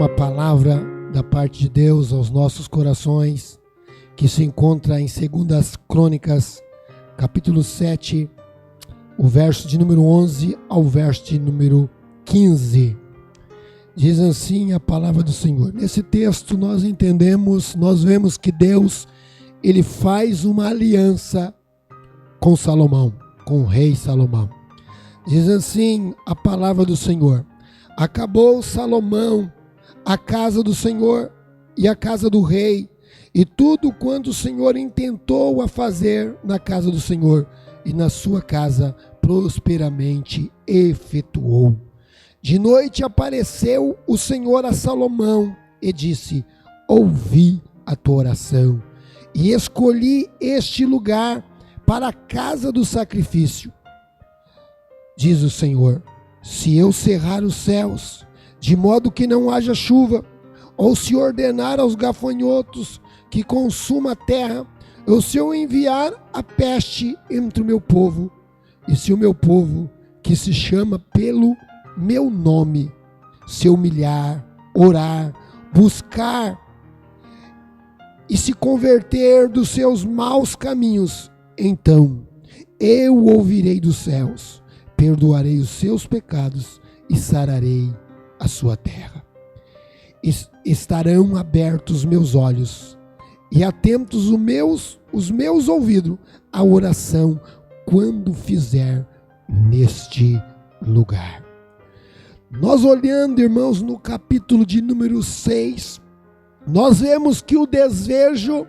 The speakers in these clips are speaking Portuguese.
uma palavra da parte de Deus aos nossos corações, que se encontra em 2 Crônicas, capítulo 7, o verso de número 11 ao verso de número 15. Diz assim a palavra do Senhor. Nesse texto nós vemos que Deus, ele faz uma aliança com Salomão, com o rei Salomão. Diz assim a palavra do Senhor: acabou Salomão a casa do Senhor e a casa do rei, e tudo quanto o Senhor intentou a fazer na casa do Senhor e na sua casa, prosperamente efetuou. De noite apareceu o Senhor a Salomão e disse: ouvi a tua oração e escolhi este lugar para a casa do sacrifício. Diz o Senhor: se eu cerrar os céus, de modo que não haja chuva, ou se ordenar aos gafanhotos que consuma a terra, ou se eu enviar a peste entre o meu povo, e se o meu povo, que se chama pelo meu nome, se humilhar, orar, buscar e se converter dos seus maus caminhos, então eu ouvirei dos céus, perdoarei os seus pecados e sararei a sua terra. Estarão abertos os meus olhos e atentos os meus ouvidos à oração quando fizer neste lugar. Nós olhando, irmãos, no capítulo de número 6, nós vemos que o desejo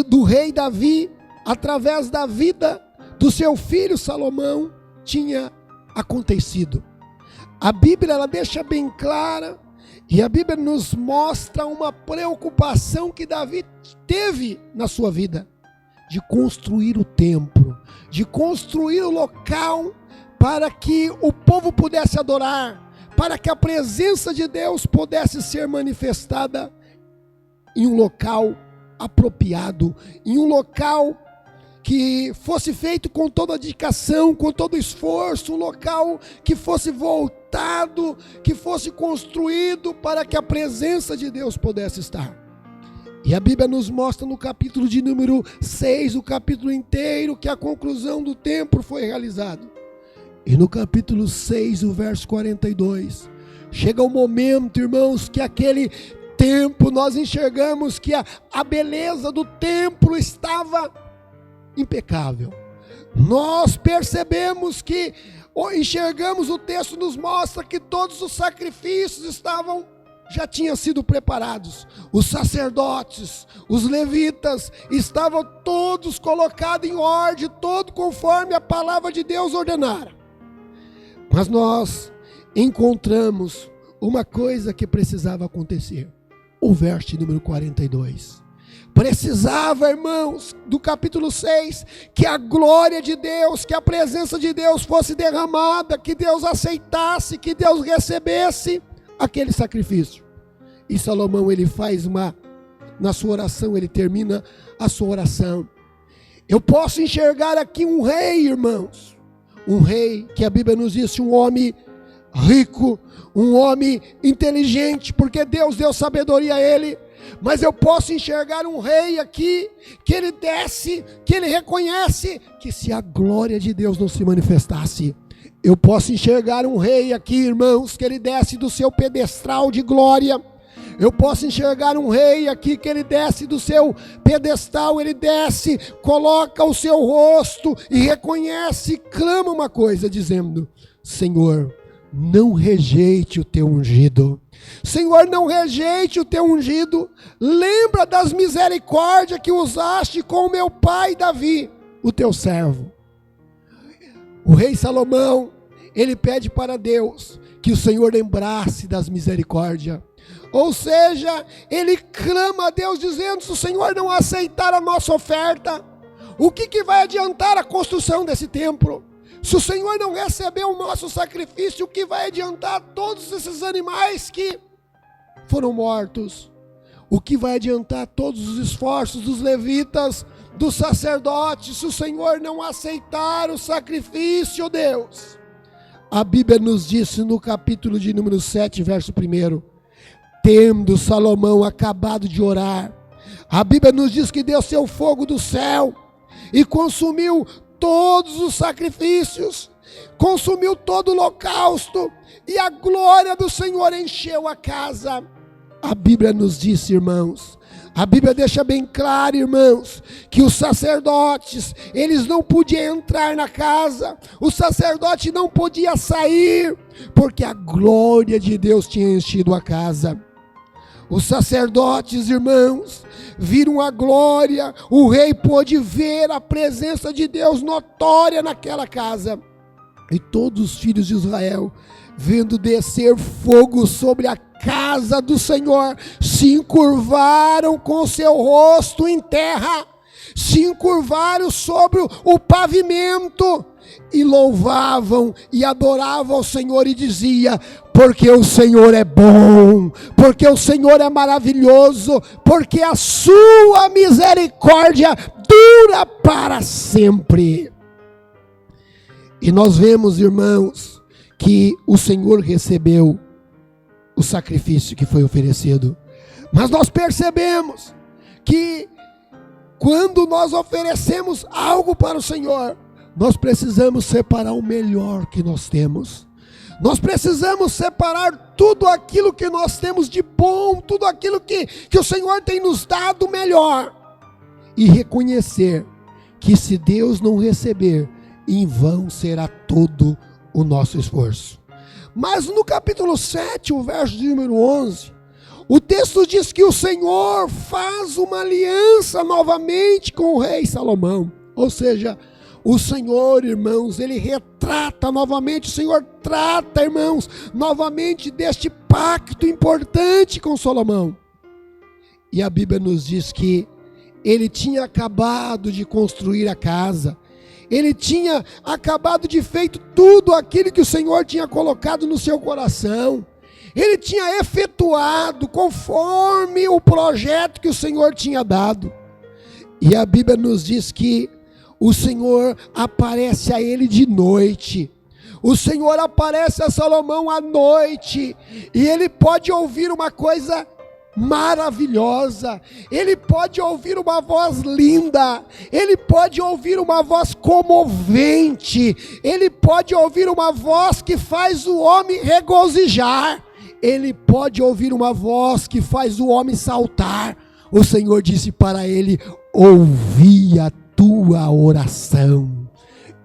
do rei Davi, através da vida do seu filho Salomão, tinha acontecido. A Bíblia, ela deixa bem clara, e a Bíblia nos mostra uma preocupação que Davi teve na sua vida, de construir o templo, de construir o local para que o povo pudesse adorar, para que a presença de Deus pudesse ser manifestada em um local apropriado, em um local que fosse feito com toda a dedicação, com todo o esforço, um local que fosse voltado, que fosse construído para que a presença de Deus pudesse estar. E a Bíblia nos mostra no capítulo de número 6, o capítulo inteiro, que a conclusão do templo foi realizada. E no capítulo 6, o verso 42, chega o momento, irmãos, que aquele templo, nós enxergamos que a beleza do templo estava impecável. Nós percebemos que, enxergamos, o texto nos mostra que todos os sacrifícios já tinham sido preparados. Os sacerdotes, os levitas, estavam todos colocados em ordem, todo conforme a palavra de Deus ordenara. Mas nós encontramos uma coisa que precisava acontecer. O verso número 42. Precisava, irmãos, do capítulo 6, que a glória de Deus, que a presença de Deus fosse derramada, que Deus aceitasse, que Deus recebesse aquele sacrifício. E Salomão, ele faz na sua oração, ele termina a sua oração. Eu posso enxergar aqui um rei, irmãos, um rei que a Bíblia nos diz, um homem rico, um homem inteligente, porque Deus deu sabedoria a ele. Mas eu posso enxergar um rei aqui, que ele desce, que ele reconhece que se a glória de Deus não se manifestasse, eu posso enxergar um rei aqui, irmãos, que ele desce do seu pedestal de glória. Eu posso enxergar um rei aqui que ele desce do seu pedestal, ele desce, coloca o seu rosto e reconhece, clama uma coisa dizendo: Senhor, não rejeite o teu ungido. Senhor, não rejeite o teu ungido. Lembra das misericórdias que usaste com o meu pai Davi, o teu servo. O rei Salomão, ele pede para Deus que o Senhor lembrasse das misericórdias. Ou seja, ele clama a Deus dizendo: se o Senhor não aceitar a nossa oferta, o que vai adiantar a construção desse templo? Se o Senhor não receber o nosso sacrifício, o que vai adiantar todos esses animais que foram mortos? O que vai adiantar todos os esforços dos levitas, dos sacerdotes, se o Senhor não aceitar o sacrifício, Deus? A Bíblia nos disse no capítulo de número 7, verso 1: Tendo Salomão acabado de orar, a Bíblia nos diz que desceu fogo do céu e consumiu todos os sacrifícios, consumiu todo o holocausto, e a glória do Senhor encheu a casa. A Bíblia nos disse, irmãos, a Bíblia deixa bem claro, irmãos, que os sacerdotes, eles não podiam entrar na casa, o sacerdote não podia sair, porque a glória de Deus tinha enchido a casa. Os sacerdotes, irmãos, viram a glória, o rei pôde ver a presença de Deus notória naquela casa. E todos os filhos de Israel, vendo descer fogo sobre a casa do Senhor, se encurvaram com seu rosto em terra, se encurvaram sobre o pavimento, e louvavam e adoravam ao Senhor e dizia: porque o Senhor é bom, porque o Senhor é maravilhoso, porque a sua misericórdia dura para sempre. E nós vemos, irmãos, que o Senhor recebeu o sacrifício que foi oferecido, mas nós percebemos que quando nós oferecemos algo para o Senhor, nós precisamos separar o melhor que nós temos. Nós precisamos separar tudo aquilo que nós temos de bom, tudo aquilo que o Senhor tem nos dado melhor, e reconhecer que se Deus não receber, em vão será todo o nosso esforço. Mas no capítulo 7, o verso de número 11, o texto diz que o Senhor faz uma aliança novamente com o rei Salomão. Ou seja, o Senhor, irmãos, Ele retrata novamente, o Senhor trata, irmãos, novamente deste pacto importante com Salomão. E a Bíblia nos diz que ele tinha acabado de construir a casa, ele tinha acabado de feito tudo aquilo que o Senhor tinha colocado no seu coração, ele tinha efetuado conforme o projeto que o Senhor tinha dado. E a Bíblia nos diz que o Senhor aparece a ele de noite, o Senhor aparece a Salomão à noite, e ele pode ouvir uma coisa maravilhosa, ele pode ouvir uma voz linda, ele pode ouvir uma voz comovente, ele pode ouvir uma voz que faz o homem regozijar, ele pode ouvir uma voz que faz o homem saltar. O Senhor disse para ele: ouvi a tua oração.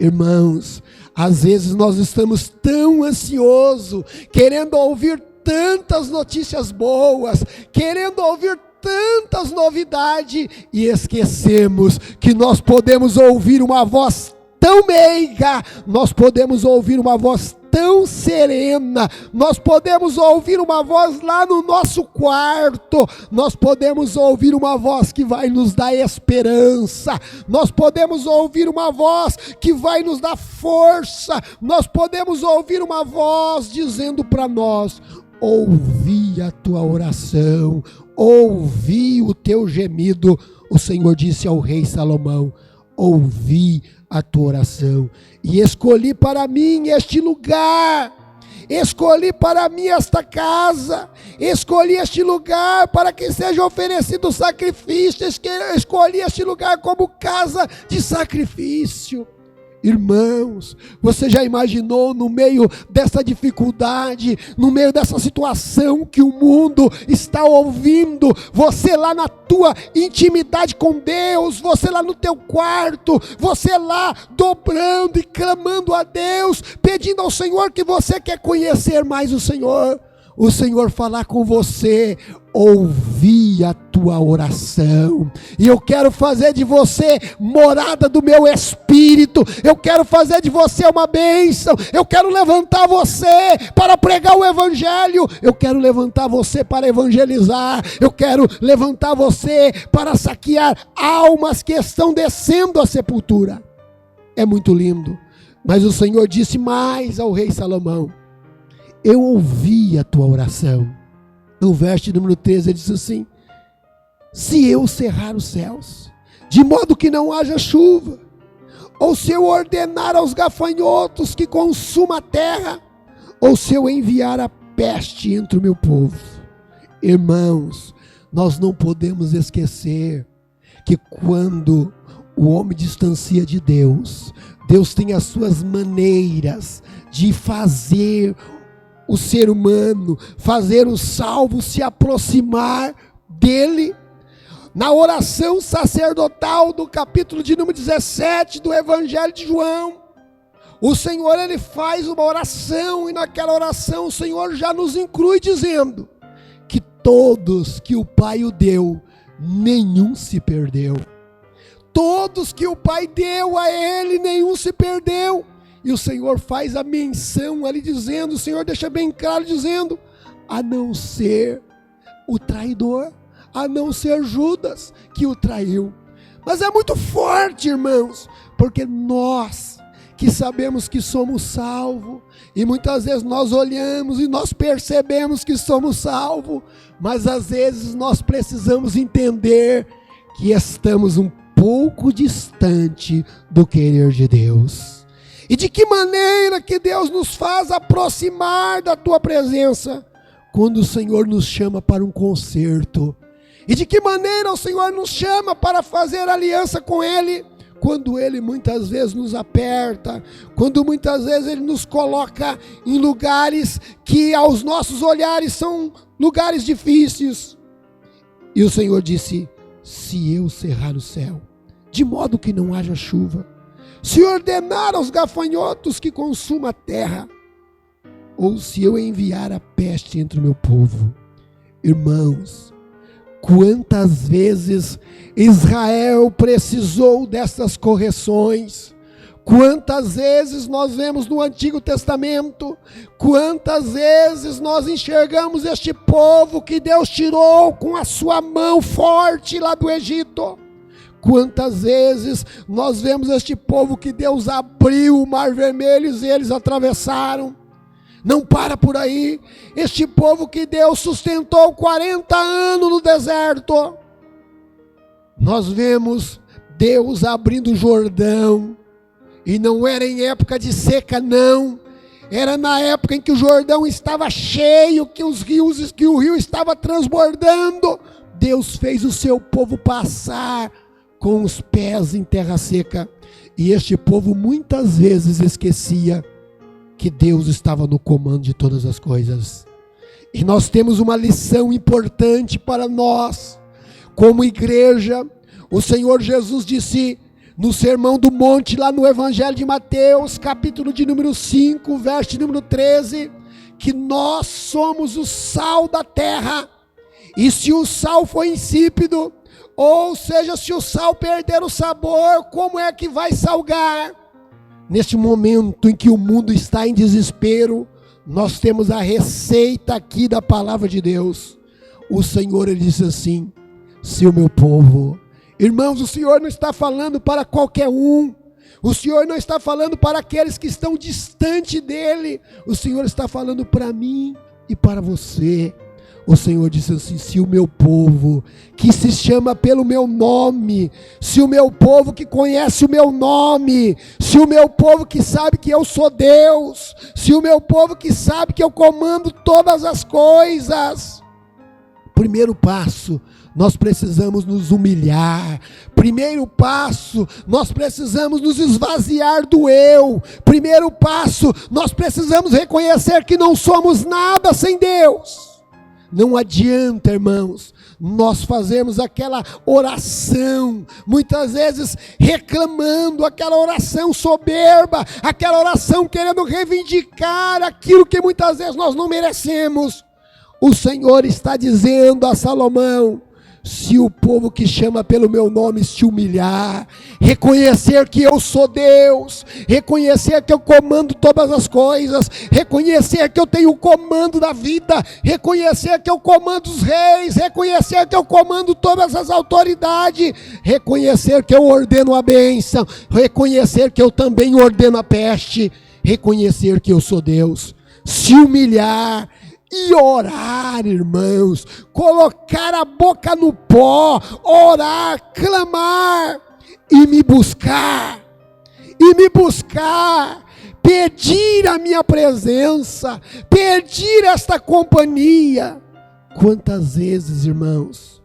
Irmãos, às vezes nós estamos tão ansiosos, querendo ouvir tantas notícias boas, querendo ouvir tantas novidades, e esquecemos que nós podemos ouvir uma voz tão meiga, nós podemos ouvir uma voz tão serena, nós podemos ouvir uma voz lá no nosso quarto, nós podemos ouvir uma voz que vai nos dar esperança, nós podemos ouvir uma voz que vai nos dar força, nós podemos ouvir uma voz dizendo para nós: ouvi a tua oração, ouvi o teu gemido. O Senhor disse ao rei Salomão: ouvi a tua oração, e escolhi para mim este lugar, escolhi para mim esta casa, escolhi este lugar para que seja oferecido sacrifício, escolhi este lugar como casa de sacrifício. Irmãos, você já imaginou, no meio dessa dificuldade, no meio dessa situação que o mundo está ouvindo, você lá na tua intimidade com Deus, você lá no teu quarto, você lá dobrando e clamando a Deus, pedindo ao Senhor que você quer conhecer mais o Senhor falar com você: ouvi a tua oração, e eu quero fazer de você morada do meu Espírito, eu quero fazer de você uma bênção, eu quero levantar você para pregar o Evangelho, eu quero levantar você para evangelizar, eu quero levantar você para saquear almas que estão descendo à sepultura. É muito lindo, mas o Senhor disse mais ao rei Salomão: eu ouvi a tua oração. No verso número 13 ele diz assim: se eu cerrar os céus, de modo que não haja chuva, ou se eu ordenar aos gafanhotos que consuma a terra, ou se eu enviar a peste entre o meu povo, Irmãos, nós não podemos esquecer que quando o homem distancia de Deus, Deus tem as suas maneiras de fazer o ser humano, fazer o salvo se aproximar dele. Na oração sacerdotal do capítulo de número 17 do Evangelho de João, o Senhor, ele faz uma oração, e naquela oração o Senhor já nos inclui dizendo que todos que o Pai o deu, nenhum se perdeu. Todos que o Pai deu a ele, nenhum se perdeu. E o Senhor faz a menção ali dizendo, o Senhor deixa bem claro dizendo, a não ser o traidor, a não ser Judas que o traiu. Mas é muito forte, irmãos, porque nós que sabemos que somos salvos, e muitas vezes nós olhamos e nós percebemos que somos salvos, mas às vezes nós precisamos entender que estamos um pouco distante do querer de Deus. E de que maneira que Deus nos faz aproximar da tua presença? Quando o Senhor nos chama para um concerto. E de que maneira o Senhor nos chama para fazer aliança com Ele? Quando Ele muitas vezes nos aperta, quando muitas vezes Ele nos coloca em lugares que aos nossos olhares são lugares difíceis. E o Senhor disse, se eu cerrar o céu, de modo que não haja chuva, se ordenar aos gafanhotos que consumam a terra, ou se eu enviar a peste entre o meu povo. Irmãos, quantas vezes Israel precisou dessas correções? Quantas vezes nós vemos no Antigo Testamento, quantas vezes nós enxergamos este povo que Deus tirou com a sua mão forte lá do Egito? Quantas vezes nós vemos este povo que Deus abriu o Mar Vermelho e eles atravessaram? Não para por aí. Este povo que Deus sustentou 40 anos no deserto. Nós vemos Deus abrindo o Jordão. E não era em época de seca, não. Era na época em que o Jordão estava cheio, que o rio estava transbordando. Deus fez o seu povo passar com os pés em terra seca. E este povo muitas vezes esquecia que Deus estava no comando de todas as coisas. E nós temos uma lição importante para nós, como igreja. O Senhor Jesus disse no Sermão do Monte, lá no Evangelho de Mateus, capítulo de número 5, verso de número 13, que nós somos o sal da terra, e se o sal for insípido, ou seja, se o sal perder o sabor, como é que vai salgar? Neste momento em que o mundo está em desespero, nós temos a receita aqui da palavra de Deus. O Senhor, ele diz assim, se o meu povo... Irmãos, o Senhor não está falando para qualquer um. O Senhor não está falando para aqueles que estão distante dEle. O Senhor está falando para mim e para você. O Senhor disse assim, se o meu povo, que se chama pelo meu nome, se o meu povo que conhece o meu nome, se o meu povo que sabe que eu sou Deus, se o meu povo que sabe que eu comando todas as coisas. Primeiro passo, nós precisamos nos humilhar. Primeiro passo, nós precisamos nos esvaziar do eu. Primeiro passo, nós precisamos reconhecer que não somos nada sem Deus. Não adianta, irmãos, nós fazemos aquela oração, muitas vezes reclamando, aquela oração soberba, aquela oração querendo reivindicar aquilo que muitas vezes nós não merecemos. O Senhor está dizendo a Salomão, se o povo que chama pelo meu nome se humilhar, reconhecer que eu sou Deus, reconhecer que eu comando todas as coisas, reconhecer que eu tenho o comando da vida, reconhecer que eu comando os reis, reconhecer que eu comando todas as autoridades, reconhecer que eu ordeno a bênção, reconhecer que eu também ordeno a peste, reconhecer que eu sou Deus, se humilhar, e orar, irmãos, colocar a boca no pó, orar, clamar, e me buscar, pedir a minha presença, pedir esta companhia. Quantas vezes, irmãos,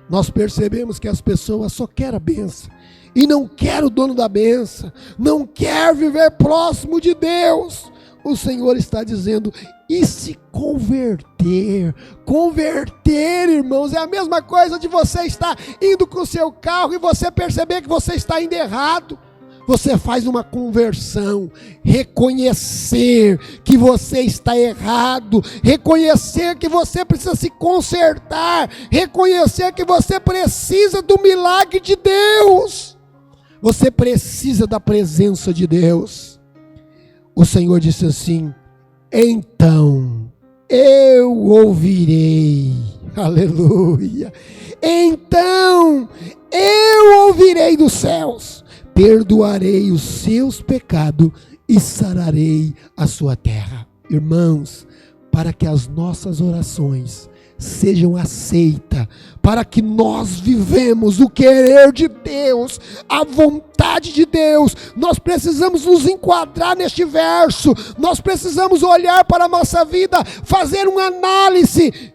nós percebemos que as pessoas só querem a bênção e não querem o dono da bênção, não quer viver próximo de Deus. O Senhor está dizendo, e se converter? Converter, irmãos, é a mesma coisa de você estar indo com o seu carro e você perceber que você está indo errado. Você faz uma conversão, reconhecer que você está errado, reconhecer que você precisa se consertar, reconhecer que você precisa do milagre de Deus. Você precisa da presença de Deus. O Senhor disse assim, então eu ouvirei, aleluia, então eu ouvirei dos céus, perdoarei os seus pecados e sararei a sua terra. Irmãos, para que as nossas orações sejam aceitas, para que nós vivemos o querer de Deus, a vontade de Deus, nós precisamos nos enquadrar neste verso, nós precisamos olhar para a nossa vida, fazer uma análise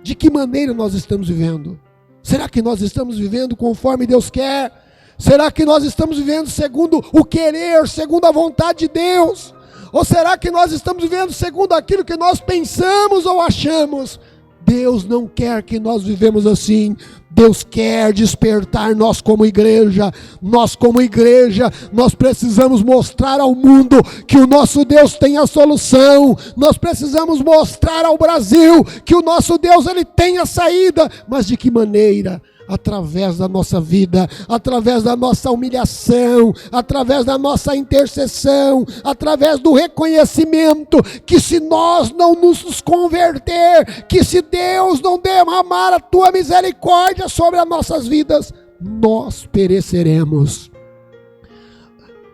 de que maneira nós estamos vivendo. Será que nós estamos vivendo conforme Deus quer? Será que nós estamos vivendo segundo o querer, segundo a vontade de Deus? Ou será que nós estamos vivendo segundo aquilo que nós pensamos ou achamos? Deus não quer que nós vivemos assim. Deus quer despertar nós como igreja. Nós como igreja, nós precisamos mostrar ao mundo que o nosso Deus tem a solução. Nós precisamos mostrar ao Brasil que o nosso Deus, ele tem a saída. Mas de que maneira? Através da nossa vida, através da nossa humilhação, através da nossa intercessão, através do reconhecimento que se nós não nos converter, que se Deus não derramar a tua misericórdia sobre as nossas vidas, nós pereceremos.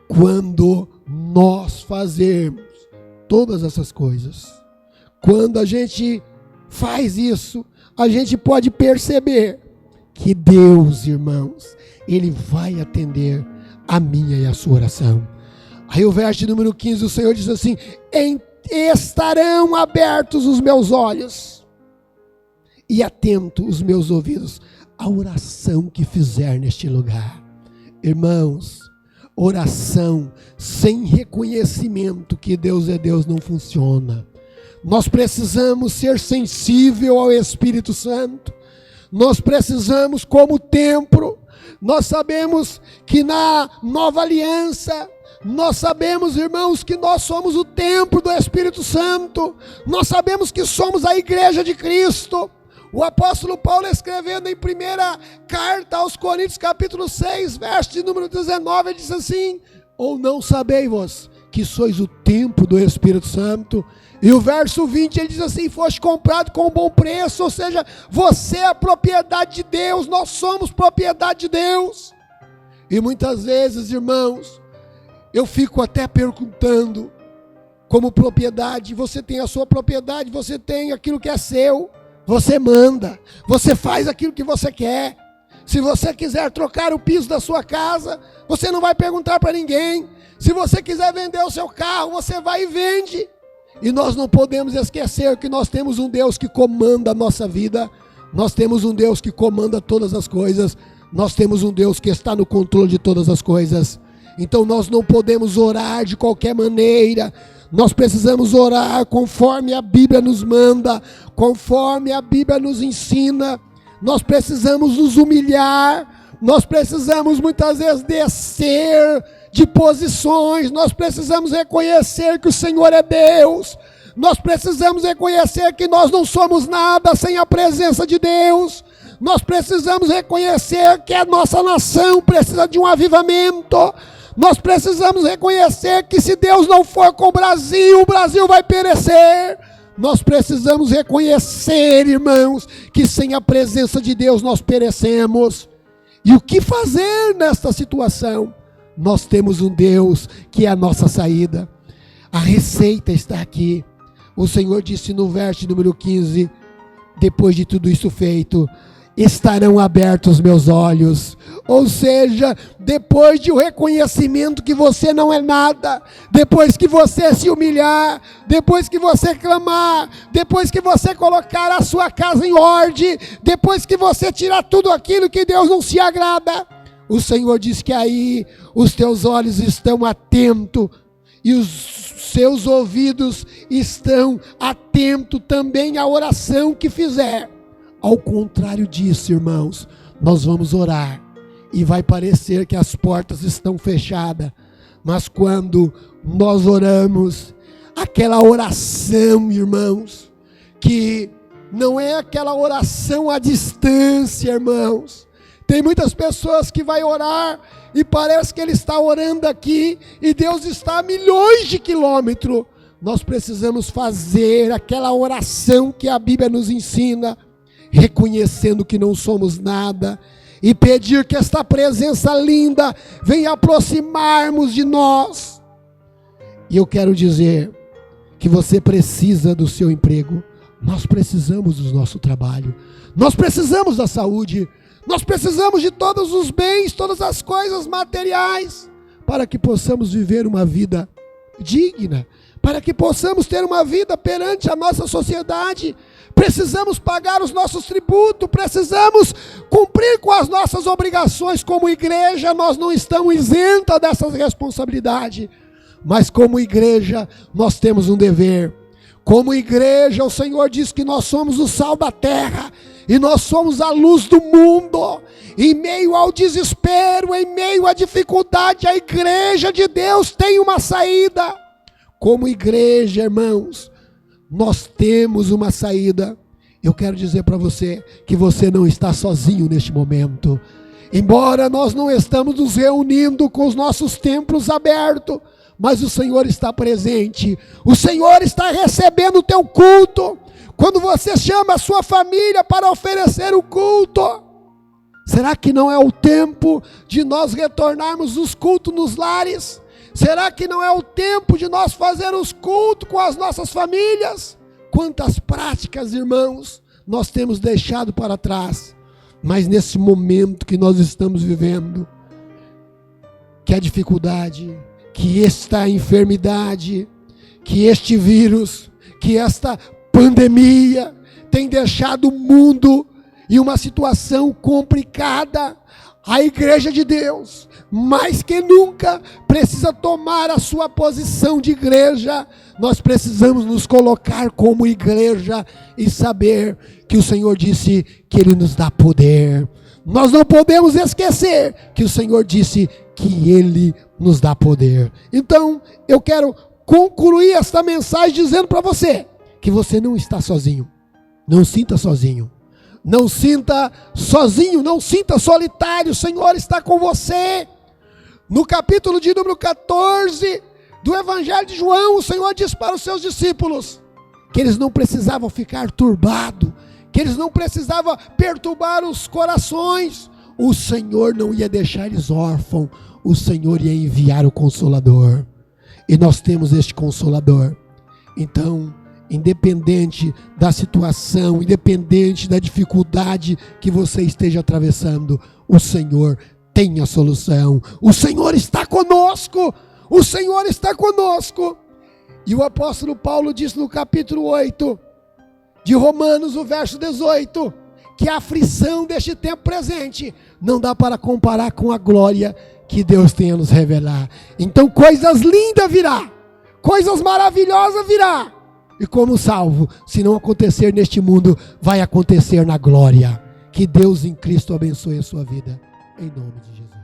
Quando nós fazermos todas essas coisas, quando a gente faz isso, a gente pode perceber que Deus, irmãos, Ele vai atender a minha e a sua oração. Aí o verso número 15, o Senhor diz assim, estarão abertos os meus olhos e atentos os meus ouvidos à oração que fizer neste lugar. Irmãos, oração sem reconhecimento que Deus é Deus não funciona. Nós precisamos ser sensível ao Espírito Santo. Nós precisamos, como templo, nós sabemos que na nova aliança, nós sabemos, irmãos, que nós somos o templo do Espírito Santo, nós sabemos que somos a igreja de Cristo. O apóstolo Paulo, escrevendo em primeira carta aos Coríntios, capítulo 6, verso de número 19, ele diz assim, ou não sabeis-vos que sois o templo do Espírito Santo? E o verso 20, ele diz assim, foste comprado com um bom preço, ou seja, você é a propriedade de Deus, nós somos propriedade de Deus. E muitas vezes, irmãos, eu fico até perguntando, como propriedade, você tem a sua propriedade, você tem aquilo que é seu, você manda, você faz aquilo que você quer. Se você quiser trocar o piso da sua casa, você não vai perguntar para ninguém. Se você quiser vender o seu carro, você vai e vende. E nós não podemos esquecer que nós temos um Deus que comanda a nossa vida, nós temos um Deus que comanda todas as coisas, nós temos um Deus que está no controle de todas as coisas. Então nós não podemos orar de qualquer maneira, nós precisamos orar conforme a Bíblia nos manda, conforme a Bíblia nos ensina. Nós precisamos nos humilhar, nós precisamos muitas vezes descer de posições, nós precisamos reconhecer que o Senhor é Deus, nós precisamos reconhecer que nós não somos nada sem a presença de Deus, nós precisamos reconhecer que a nossa nação precisa de um avivamento, nós precisamos reconhecer que se Deus não for com o Brasil vai perecer. Nós precisamos reconhecer, irmãos, que sem a presença de Deus nós perecemos. E o que fazer nesta situação? Nós temos um Deus que é a nossa saída. A receita está aqui. O Senhor disse no verso número 15, depois de tudo isso feito, estarão abertos meus olhos. Ou seja, depois de o reconhecimento que você não é nada, depois que você se humilhar, depois que você clamar, depois que você colocar a sua casa em ordem, depois que você tirar tudo aquilo que Deus não se agrada, o Senhor diz que aí os teus olhos estão atentos e os seus ouvidos estão atentos também à oração que fizer. Ao contrário disso, irmãos, nós vamos orar e vai parecer que as portas estão fechadas, mas quando nós oramos, aquela oração, irmãos, que não é aquela oração à distância, irmãos. Tem muitas pessoas que vai orar e parece que ele está orando aqui e Deus está a milhões de quilômetros. Nós precisamos fazer aquela oração que a Bíblia nos ensina, reconhecendo que não somos nada e pedir que esta presença linda venha aproximarmos de nós. E eu quero dizer que você precisa do seu emprego, nós precisamos do nosso trabalho, nós precisamos da saúde, nós precisamos de todos os bens, todas as coisas materiais, para que possamos viver uma vida digna, para que possamos ter uma vida perante a nossa sociedade. Precisamos pagar os nossos tributos, precisamos cumprir com as nossas obrigações como igreja. Nós não estamos isentos dessas responsabilidades, mas como igreja nós temos um dever. Como igreja, o Senhor diz que nós somos o sal da terra e nós somos a luz do mundo. Em meio ao desespero, em meio à dificuldade, a igreja de Deus tem uma saída. Como igreja, irmãos, nós temos uma saída. Eu quero dizer para você que você não está sozinho neste momento. Embora nós não estamos nos reunindo com os nossos templos abertos, mas o Senhor está presente. O Senhor está recebendo o teu culto. Quando você chama a sua família para oferecer o culto, será que não é o tempo de nós retornarmos os cultos nos lares? Será que não é o tempo de nós fazer os cultos com as nossas famílias? Quantas práticas, irmãos, nós temos deixado para trás. Mas nesse momento que nós estamos vivendo, que a dificuldade, que esta enfermidade, que este vírus, que esta pandemia tem deixado o mundo em uma situação complicada, a igreja de Deus, mais que nunca, precisa tomar a sua posição de igreja. Nós precisamos nos colocar como igreja e saber que o Senhor disse que Ele nos dá poder. Nós não podemos esquecer que o Senhor disse que Ele nos dá poder. Então, eu quero concluir esta mensagem dizendo para você que você não está sozinho. Não sinta sozinho. Não sinta sozinho, não sinta solitário. O Senhor está com você. No capítulo de número 14 do Evangelho de João, o Senhor diz para os seus discípulos que eles não precisavam ficar turbados, que eles não precisavam perturbar os corações. O Senhor não ia deixar eles órfãos, o Senhor ia enviar o Consolador. E nós temos este Consolador. Então, independente da situação, independente da dificuldade que você esteja atravessando, o Senhor tem a solução. O Senhor está conosco. O Senhor está conosco. E o apóstolo Paulo diz no capítulo 8 de Romanos, o verso 18, que a aflição deste tempo presente não dá para comparar com a glória que Deus tem a nos revelar. Então coisas lindas virá, coisas maravilhosas virá. E como salvo, se não acontecer neste mundo, vai acontecer na glória. Que Deus em Cristo abençoe a sua vida. Em nome de Jesus.